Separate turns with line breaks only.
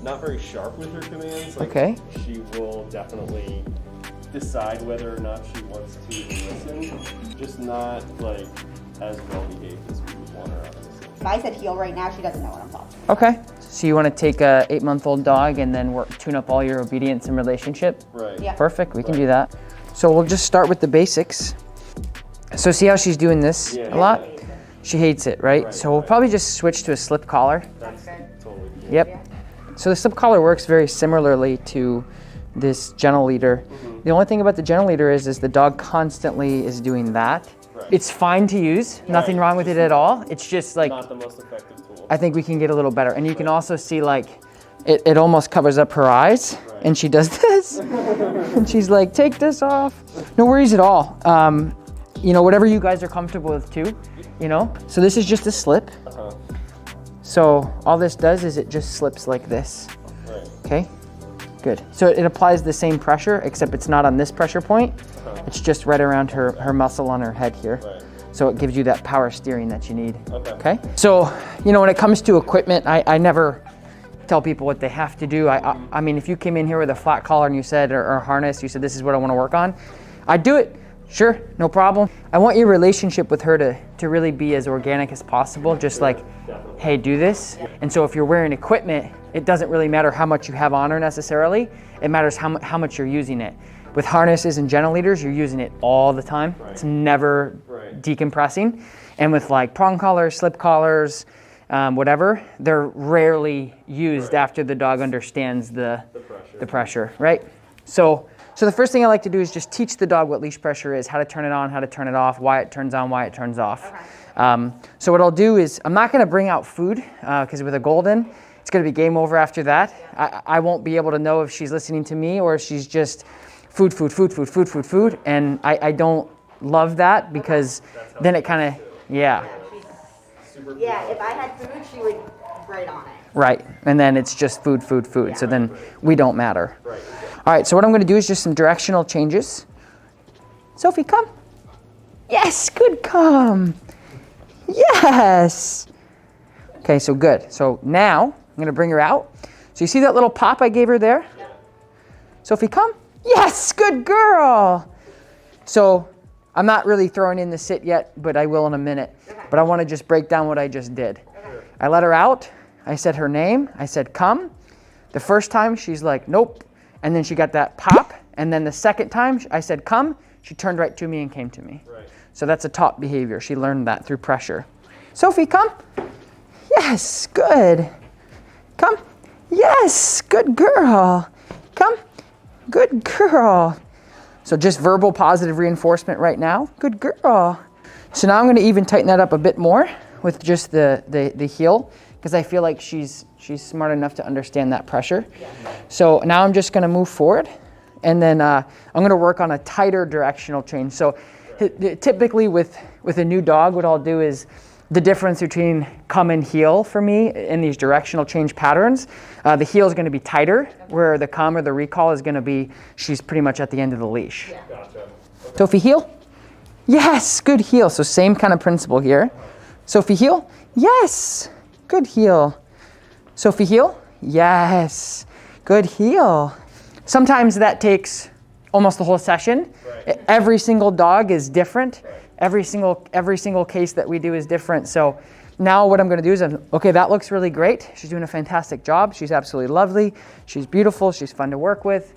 Not very sharp with her commands. Like,
Okay.
she will definitely decide whether or not she wants to listen. Just not like as well behaved as we would want her, obviously.
If I said heel right now, she doesn't know what I'm talking
Okay. So you want to take a 8-month-old dog and then tune up all your obedience and relationship?
Right.
Yeah.
Perfect. We can do that. So we'll just start with the basics. So see how she's doing this a lot?
Yeah.
She hates it, right? So we'll probably just switch to a slip collar.
That's totally good.
Yep. So the slip collar works very similarly to this gentle leader. The only thing about the gentle leader is the dog constantly is doing that.
Right.
It's fine to use, nothing wrong with it at all. It's just like,
Not the most effective tool.
I think we can get a little better. And you can also see like, it almost covers up her eyes and she does this. And she's like, take this off. No worries at all. You know, whatever you guys are comfortable with too, you know? So this is just a slip. So all this does is it just slips like this.
Right.
Okay, good. So it applies the same pressure, except it's not on this pressure point. It's just right around her muscle on her head here.
Right.
So it gives you that power steering that you need.
Okay.
So, you know, when it comes to equipment, I never tell people what they have to do. I mean, if you came in here with a flat collar and you said, or a harness, you said, this is what I want to work on, I'd do it. Sure, no problem. I want your relationship with her to really be as organic as possible, just like, hey, do this. And so if you're wearing equipment, it doesn't really matter how much you have on her necessarily. It matters how much you're using it. With harnesses and gentle leaders, you're using it all the time. It's never decompressing. And with like prong collars, slip collars, whatever, they're rarely used after the dog understands the pressure, right? So the first thing I like to do is just teach the dog what leash pressure is, how to turn it on, how to turn it off, why it turns on, why it turns off. So what I'll do is, I'm not gonna bring out food, because with a golden, it's gonna be game over after that. I won't be able to know if she's listening to me or if she's just food, and I don't love that because then it kind of, yeah.
Yeah, if I had food, she would right on it.
Right, and then it's just food. So then we don't matter. All right, so what I'm gonna do is just some directional changes. Sophie, come. Yes, good, come. Yes. Okay, so good. So now I'm gonna bring her out. So you see that little pop I gave her there? Sophie, come. Yes, good girl. So I'm not really throwing in the sit yet, but I will in a minute. But I wanna just break down what I just did. I let her out. I said her name. I said, come. The first time she's like, nope. And then she got that pop. And then the second time I said, come, she turned right to me and came to me. So that's a top behavior. She learned that through pressure. Sophie, come. Yes, good. Come. Yes, good girl. Come. Good girl. So just verbal positive reinforcement right now. Good girl. So now I'm going to even tighten that up a bit more with just the heel, because I feel like she's smart enough to understand that pressure. So now I'm just going to move forward, and then I'm going to work on a tighter directional change. So typically with a new dog, what I'll do is the difference between come and heel for me in these directional change patterns, the heel is going to be tighter, where the come or the recall is going to be, she's pretty much at the end of the leash.
Gotcha.
Sophie, heel. Yes, good heel. So same kind of principle here. Sophie, heel. Yes, good heel. Sophie, heel. Yes, good heel. Sometimes that takes almost the whole session. Every single dog is different. Every single case that we do is different. So now what I'm going to do is, okay, that looks really great. She's doing a fantastic job. She's absolutely lovely. She's beautiful. She's fun to work with.